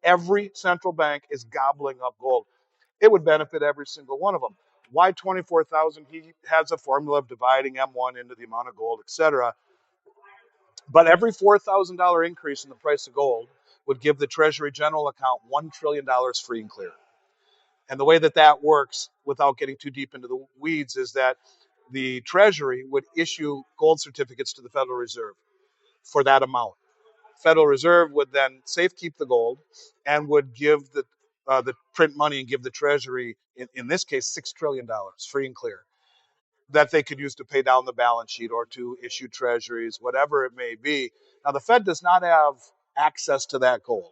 Every central bank is gobbling up gold. It would benefit every single one of them. Why 24,000? He has a formula of dividing M1 into the amount of gold, et cetera. But every $4,000 increase in the price of gold would give the Treasury general account $1 trillion free and clear. And the way that that works, without getting too deep into the weeds, is that the Treasury would issue gold certificates to the Federal Reserve for that amount. Federal Reserve would then safekeep the gold and would give the print money and give the Treasury, in this case, $6 trillion free and clear, that they could use to pay down the balance sheet or to issue treasuries, whatever it may be. Now, the Fed does not have access to that gold.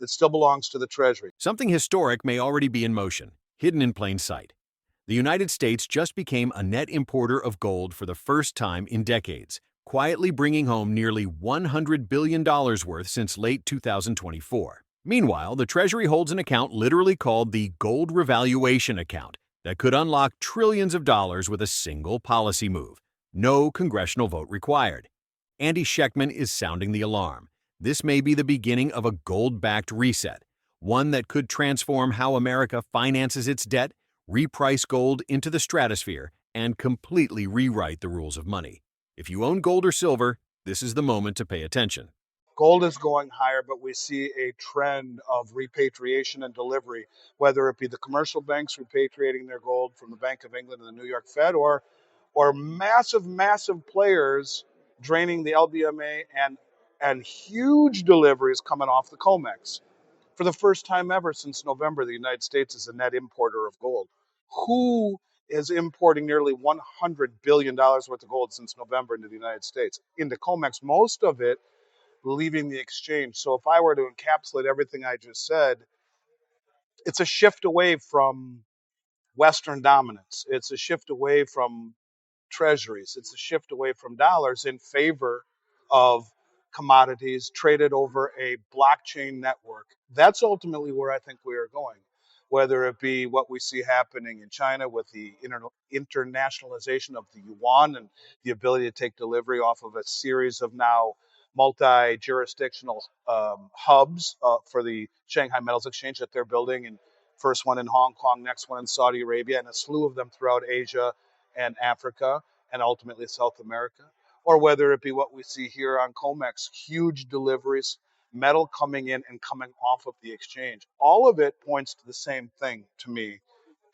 It still belongs to the Treasury. Something historic may already be in motion, hidden in plain sight. The United States just became a net importer of gold for the first time in decades, quietly bringing home nearly $100 billion worth since late 2024. Meanwhile, the Treasury holds an account literally called the Gold Revaluation Account that could unlock trillions of dollars with a single policy move. No congressional vote required. Andy Schectman is sounding the alarm. This may be the beginning of a gold-backed reset, one that could transform how America finances its debt, reprice gold into the stratosphere, and completely rewrite the rules of money. If you own gold or silver, this is the moment to pay attention. Gold is going higher, but we see a trend of repatriation and delivery, whether it be the commercial banks repatriating their gold from the Bank of England and the New York Fed, or massive players draining the LBMA and huge deliveries coming off the Comex. For the first time ever since November, the United States is a net importer of gold. Who is importing nearly $100 billion worth of gold since November into the United States? Into Comex, most of it leaving the exchange. So if I were to encapsulate everything I just said, it's a shift away from Western dominance. It's a shift away from treasuries. It's a shift away from dollars in favor of commodities traded over a blockchain network. That's ultimately where I think we are going, whether it be what we see happening in China with the internationalization of the yuan and the ability to take delivery off of a series of now multi-jurisdictional hubs for the Shanghai Metals Exchange that they're building, and first one in Hong Kong, next one in Saudi Arabia, and a slew of them throughout Asia and Africa and ultimately South America, or whether it be what we see here on Comex, huge deliveries, metal coming in and coming off of the exchange. All of it points to the same thing to me,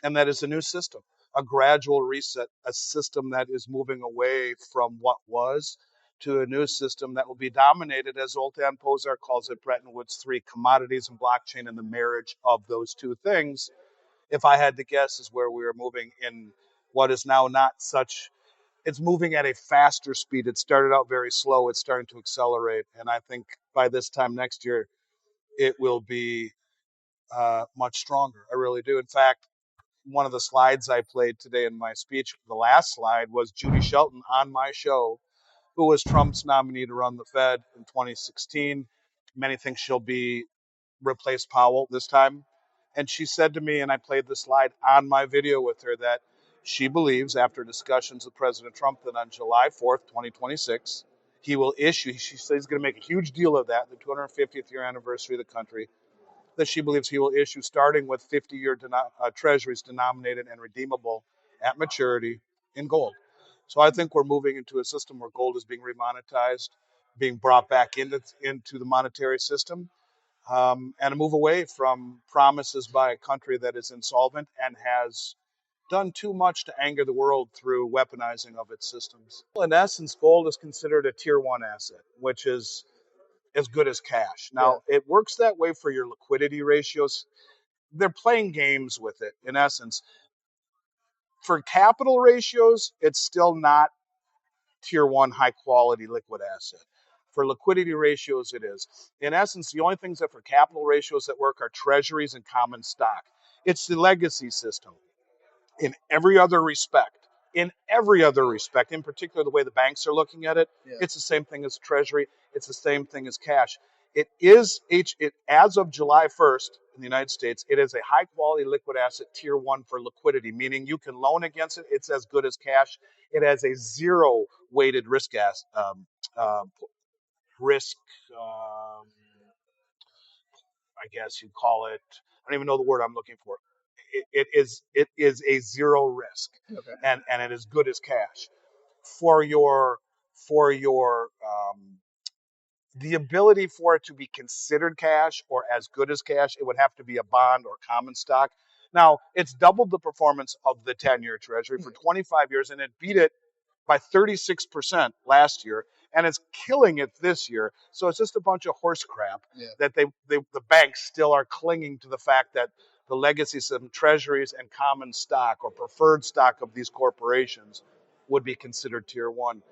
and that is a new system, a gradual reset, a system that is moving away from what was to a new system that will be dominated, as Zoltan Pozsar calls it, Bretton Woods 3, commodities and blockchain, and the marriage of those two things, if I had to guess, is where we are moving in what is now not such. It's moving at a faster speed. It started out very slow. It's starting to accelerate. And I think by this time next year, it will be much stronger. I really do. In fact, one of the slides I played today in my speech, the last slide, was Judy Shelton on my show, who was Trump's nominee to run the Fed in 2016. Many think she'll replace Powell this time. And she said to me, and I played the slide on my video with her, that she believes, after discussions with President Trump, that on July 4th, 2026, he will issue, she says he's going to make a huge deal of that, the 250th year anniversary of the country, that she believes he will issue, starting with 50-year treasuries denominated and redeemable at maturity in gold. So I think we're moving into a system where gold is being remonetized, being brought back into the monetary system, and a move away from promises by a country that is insolvent and has done too much to anger the world through weaponizing of its systems. In essence, gold is considered a tier one asset, which is as good as cash. Now, it works that way for your liquidity ratios. They're playing games with it, in essence. For capital ratios, it's still not tier one high quality liquid asset. For liquidity ratios, it is. In essence, the only things that for capital ratios that work are treasuries and common stock. It's the legacy system. In every other respect, in particular the way the banks are looking at it, it's the same thing as treasury. It's the same thing as cash. It is as of July 1st in the United States, it is a high quality liquid asset tier one for liquidity, meaning you can loan against it. It's as good as cash. It has a zero weighted risk I guess you'd call it, I don't even know the word I'm looking for. It is a zero risk, okay, and it is good as cash for your the ability for it to be considered cash or as good as cash. It would have to be a bond or common stock. Now, it's doubled the performance of the 10-year Treasury for 25 years, and it beat it by 36% last year, and it's killing it this year. So it's just a bunch of horse crap, yeah, that the banks still are clinging to the fact that the legacy system, treasuries and common stock or preferred stock of these corporations would be considered tier one.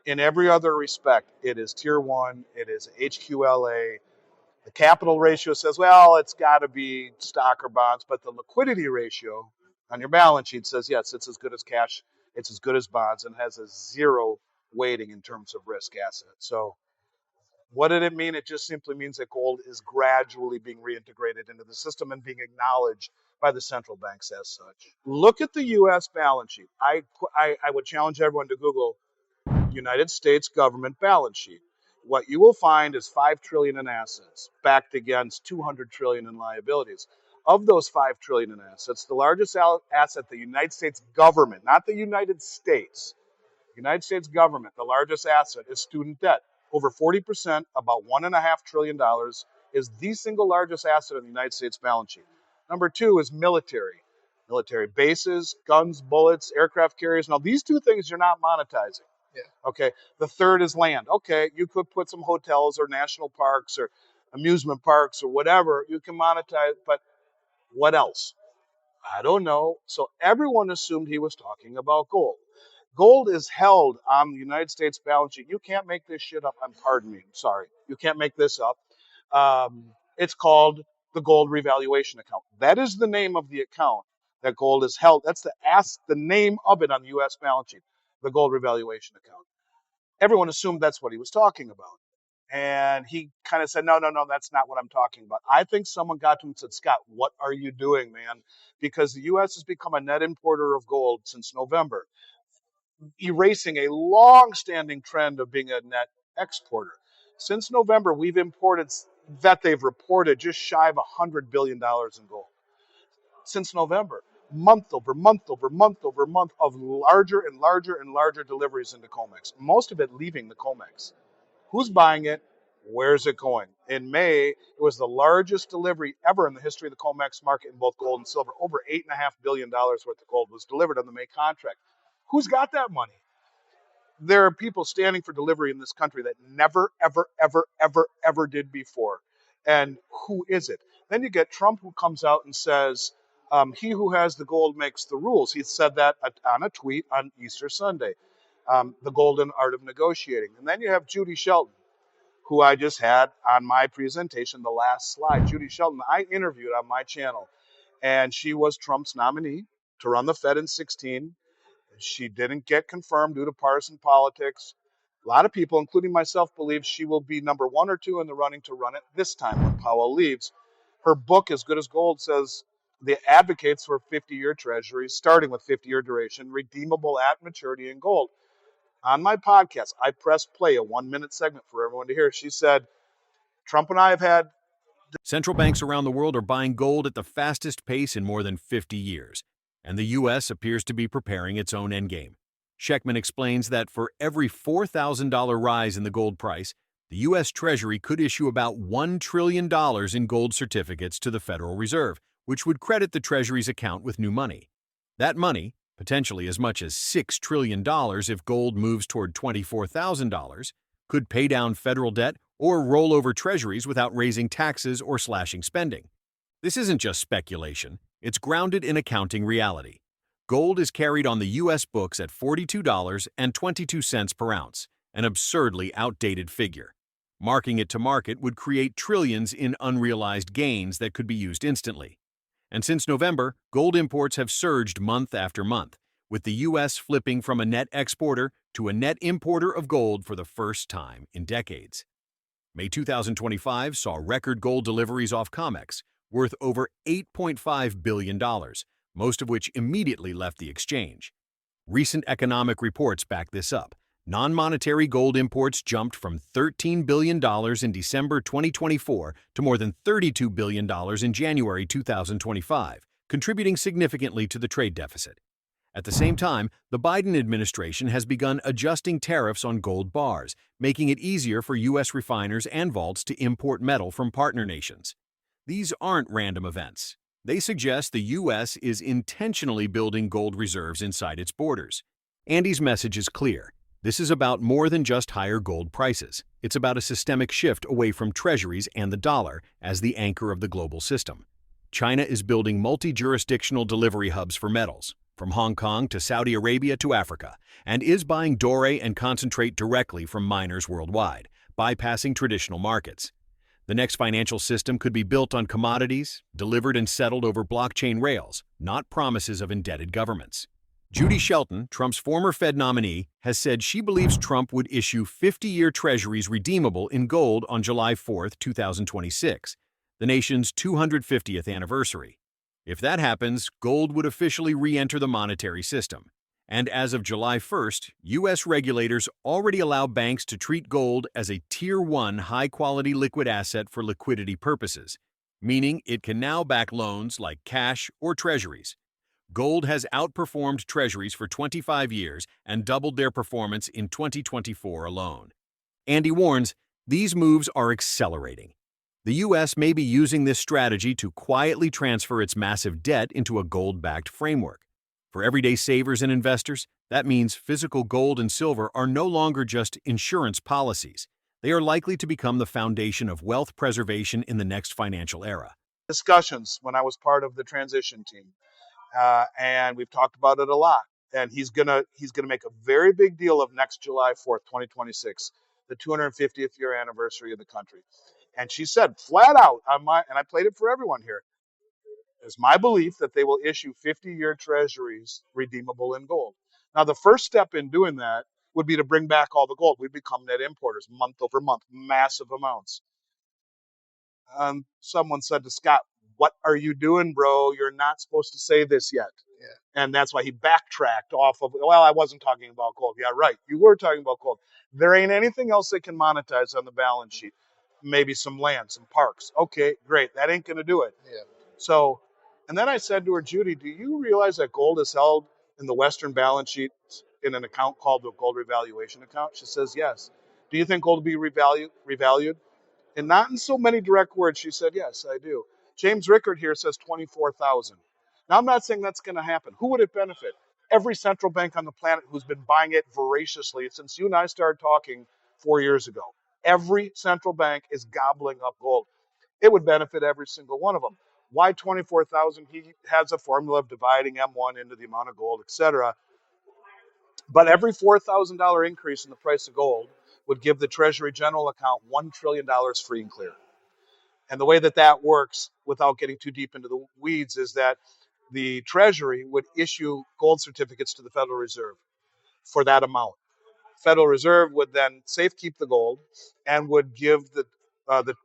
In every other respect, it is tier one, it is HQLA. The capital ratio says, well, it's got to be stock or bonds, but the liquidity ratio on your balance sheet says, yes, it's as good as cash, it's as good as bonds, and has a zero weighting in terms of risk asset. So what did it mean? It just simply means that gold is gradually being reintegrated into the system and being acknowledged by the central banks as such. Look at the U.S. balance sheet. I would challenge everyone to Google United States government balance sheet. What you will find is 5 trillion in assets backed against 200 trillion in liabilities. Of those 5 trillion in assets, the largest asset, the United States government, not the United States, United States government, the largest asset is student debt. Over 40%, about $1.5 trillion, is the single largest asset in the United States balance sheet. Number two is military. Military bases, guns, bullets, aircraft carriers. Now, these two things you're not monetizing. Yeah. Okay. The third is land. Okay, you could put some hotels or national parks or amusement parks or whatever. You can monetize, but what else? I don't know. So everyone assumed he was talking about gold. Gold is held on the United States balance sheet. You can't make this shit up. Pardon me. Sorry. You can't make this up. It's called the gold revaluation account. That is the name of the account that gold is held. That's the name of it on the U.S. balance sheet, the gold revaluation account. Everyone assumed that's what he was talking about. And he kind of said, no, that's not what I'm talking about. I think someone got to him and said, Scott, what are you doing, man? Because the U.S. has become a net importer of gold since November, erasing a long-standing trend of being a net exporter. Since November, we've imported, that they've reported, just shy of $100 billion in gold. Since November, month over month over month over month of larger and larger and larger deliveries into Comex, most of it leaving the Comex. Who's buying it? Where's it going? In May, it was the largest delivery ever in the history of the Comex market in both gold and silver. Over $8.5 billion worth of gold was delivered on the May contract. Who's got that money? There are people standing for delivery in this country that never, ever, ever, ever, ever did before. And who is it? Then you get Trump, who comes out and says, he who has the gold makes the rules. He said that on a tweet on Easter Sunday, the golden art of negotiating. And then you have Judy Shelton, who I just had on my presentation, the last slide. Judy Shelton, I interviewed on my channel, and she was Trump's nominee to run the Fed in 2016. She didn't get confirmed due to partisan politics. A lot of people, including myself, believe she will be number one or two in the running to run it this time when Powell leaves. Her book, As Good as Gold, says the advocates for 50-year treasuries, starting with 50-year duration, redeemable at maturity in gold. On my podcast, I pressed play, a 1-minute segment for everyone to hear. She said, Trump and I have had... Central banks around the world are buying gold at the fastest pace in more than 50 years, and the U.S. appears to be preparing its own endgame. Schectman explains that for every $4,000 rise in the gold price, the U.S. Treasury could issue about $1 trillion in gold certificates to the Federal Reserve, which would credit the Treasury's account with new money. That money, potentially as much as $6 trillion if gold moves toward $24,000, could pay down federal debt or roll over treasuries without raising taxes or slashing spending. This isn't just speculation, it's grounded in accounting reality. Gold is carried on the U.S. books at $42.22 per ounce, an absurdly outdated figure. Marking it to market would create trillions in unrealized gains that could be used instantly. And since November, gold imports have surged month after month, with the U.S. flipping from a net exporter to a net importer of gold for the first time in decades. May 2025 saw record gold deliveries off Comex, worth over $8.5 billion, most of which immediately left the exchange. Recent economic reports back this up. Non-monetary gold imports jumped from $13 billion in December 2024 to more than $32 billion in January 2025, contributing significantly to the trade deficit. At the same time, the Biden administration has begun adjusting tariffs on gold bars, making it easier for U.S. refiners and vaults to import metal from partner nations. These aren't random events. They suggest the U.S. is intentionally building gold reserves inside its borders. Andy's message is clear. This is about more than just higher gold prices. It's about a systemic shift away from treasuries and the dollar as the anchor of the global system. China is building multi-jurisdictional delivery hubs for metals, from Hong Kong to Saudi Arabia to Africa, and is buying doré and concentrate directly from miners worldwide, bypassing traditional markets. The next financial system could be built on commodities, delivered and settled over blockchain rails, not promises of indebted governments. Judy Shelton, Trump's former Fed nominee, has said she believes Trump would issue 50-year treasuries redeemable in gold on July 4, 2026, the nation's 250th anniversary. If that happens, gold would officially re-enter the monetary system. And as of July 1st, U.S. regulators already allow banks to treat gold as a Tier 1 high-quality liquid asset for liquidity purposes, meaning it can now back loans like cash or treasuries. Gold has outperformed treasuries for 25 years and doubled their performance in 2024 alone. Andy warns these moves are accelerating. The U.S. may be using this strategy to quietly transfer its massive debt into a gold-backed framework. For everyday savers and investors, that means physical gold and silver are no longer just insurance policies. They are likely to become the foundation of wealth preservation in the next financial era. Discussions when I was part of the transition team. And we've talked about it a lot. And he's gonna make a very big deal of next July 4th, 2026, the 250th year anniversary of the country. And she said flat out and I played it for everyone here. It's my belief that they will issue 50-year treasuries redeemable in gold. Now, the first step in doing that would be to bring back all the gold. We'd become net importers month over month, massive amounts. Someone said to Scott, "What are you doing, bro? You're not supposed to say this yet." Yeah. And that's why he backtracked off of, well, I wasn't talking about gold. Yeah, right. You were talking about gold. There ain't anything else they can monetize on the balance sheet. Maybe some land, some parks. Okay, great. That ain't going to do it. Yeah. So, and then I said to her, "Judy, do you realize that gold is held in the Western balance sheet in an account called the gold revaluation account?" She says, "Yes." "Do you think gold will be revalued?" And not in so many direct words, she said, "Yes, I do." James Rickard here says 24,000. Now, I'm not saying that's going to happen. Who would it benefit? Every central bank on the planet who's been buying it voraciously since you and I started talking 4 years ago. Every central bank is gobbling up gold. It would benefit every single one of them. Why 24,000? He has a formula of dividing M1 into the amount of gold, etc. But every $4,000 increase in the price of gold would give the Treasury General account $1 trillion free and clear. And the way that that works, without getting too deep into the weeds, is that the Treasury would issue gold certificates to the Federal Reserve for that amount. Federal Reserve would then safekeep the gold and would give the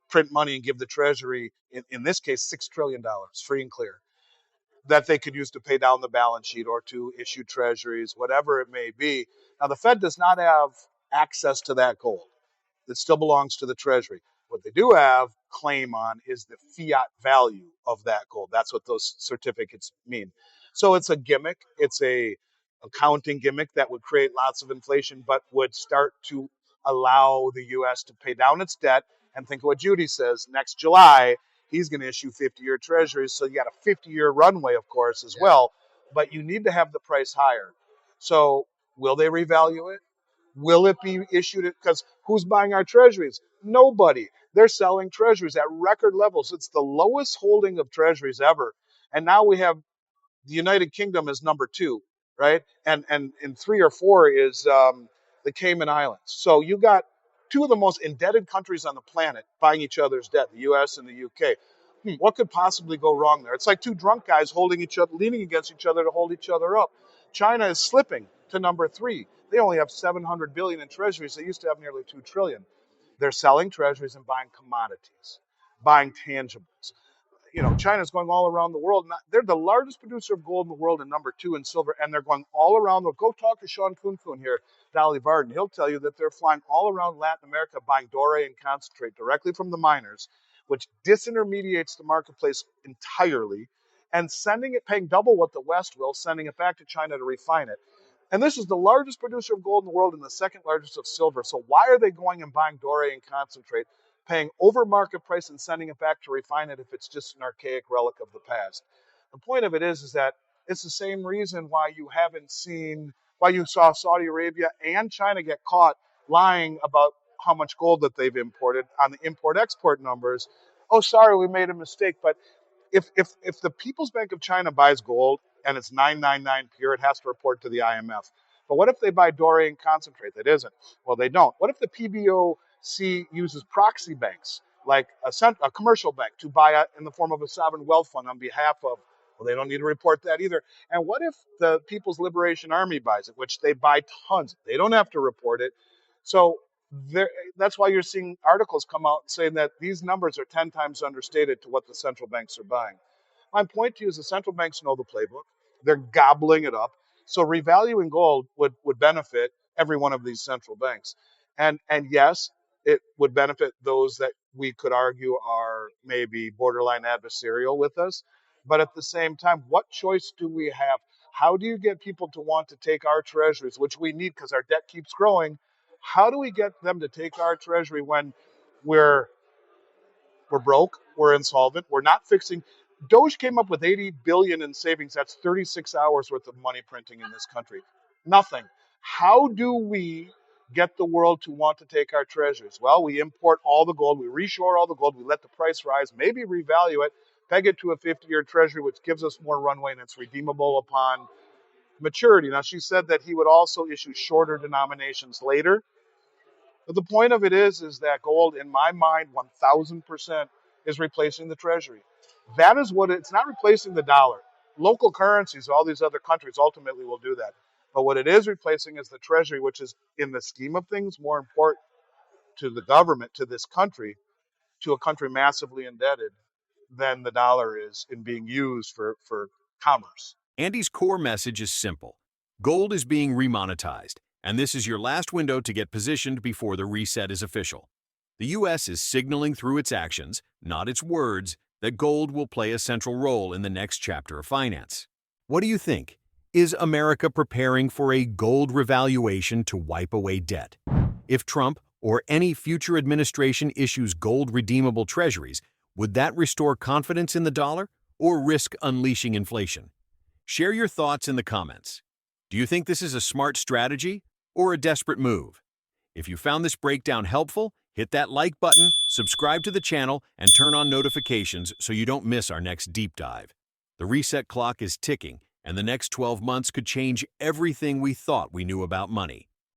print money and give the Treasury, in this case, $6 trillion free and clear, that they could use to pay down the balance sheet or to issue treasuries, whatever it may be. Now, the Fed does not have access to that gold. It still belongs to the Treasury. What they do have claim on is the fiat value of that gold. That's what those certificates mean. So it's a gimmick. It's a accounting gimmick that would create lots of inflation, but would start to allow the U.S. to pay down its debt. And think of what Judy says. Next July, he's going to issue 50-year treasuries. So you got a 50-year runway, of course, as well. But you need to have the price higher. So will they revalue it? Will it be issued? Because who's buying our treasuries? Nobody. They're selling treasuries at record levels. It's the lowest holding of treasuries ever. And now we have the United Kingdom is number 2, right? And in 3 or 4 is the Cayman Islands. So you got 2 of the most indebted countries on the planet buying each other's debt, the U.S. and the U.K. What could possibly go wrong there? It's like 2 drunk guys holding each other, leaning against each other to hold each other up. China is slipping to number 3. They only have 700 billion in treasuries. They used to have nearly 2 trillion. They're selling treasuries and buying commodities, buying tangibles. China's going all around the world. They're the largest producer of gold in the world and number 2 in silver, and they're going all around the. Go talk to Sean Kun here, Dolly Varden. He'll tell you that they're flying all around Latin America buying doré and concentrate directly from the miners, which disintermediates the marketplace entirely, and sending it, paying double what the West will, sending it back to China to refine it. And this is the largest producer of gold in the world and the second largest of silver. So why are they going and buying doré and concentrate, paying over market price and sending it back to refine it if it's just an archaic relic of the past? The point of it is that it's the same reason why you saw Saudi Arabia and China get caught lying about how much gold that they've imported on the import-export numbers. Oh, sorry, we made a mistake. But if the People's Bank of China buys gold and it's 999 pure, it has to report to the IMF. But what if they buy doré and concentrate that isn't? Well, they don't. What if the PBOC uses proxy banks, like a commercial bank, to buy it in the form of a sovereign wealth fund on behalf of? Well, they don't need to report that either. And what if the People's Liberation Army buys it, which they buy tons? They don't have to report it. So that's why you're seeing articles come out saying that these numbers are 10 times understated to what the central banks are buying. My point to you is the central banks know the playbook. They're gobbling it up. So revaluing gold would benefit every one of these central banks. And yes, it would benefit those that we could argue are maybe borderline adversarial with us. But at the same time, what choice do we have? How do you get people to want to take our treasuries, which we need because our debt keeps growing? How do we get them to take our treasury when we're broke, we're insolvent, we're not fixing? Doge came up with 80 billion in savings. That's 36 hours worth of money printing in this country. Nothing. How do we get the world to want to take our treasuries? Well, we import all the gold, we reshore all the gold, we let the price rise, maybe revalue it, peg it to a 50-year treasury, which gives us more runway and it's redeemable upon maturity. Now, she said that he would also issue shorter denominations later. But the point of it is that gold, in my mind, 1,000% is replacing the treasury. That is what it's not replacing the dollar. Local currencies, all these other countries ultimately will do that. But what it is replacing is the treasury, which is, in the scheme of things, more important to the government, to this country, to a country massively indebted, than the dollar is in being used for commerce. Andy's core message is simple. Gold is being remonetized, and this is your last window to get positioned before the reset is official. The U.S. is signaling through its actions, not its words, that gold will play a central role in the next chapter of finance. What do you think? Is America preparing for a gold revaluation to wipe away debt? If Trump or any future administration issues gold-redeemable treasuries, would that restore confidence in the dollar or risk unleashing inflation? Share your thoughts in the comments. Do you think this is a smart strategy or a desperate move? If you found this breakdown helpful, hit that like button, subscribe to the channel, and turn on notifications so you don't miss our next deep dive. The reset clock is ticking, and the next 12 months could change everything we thought we knew about money.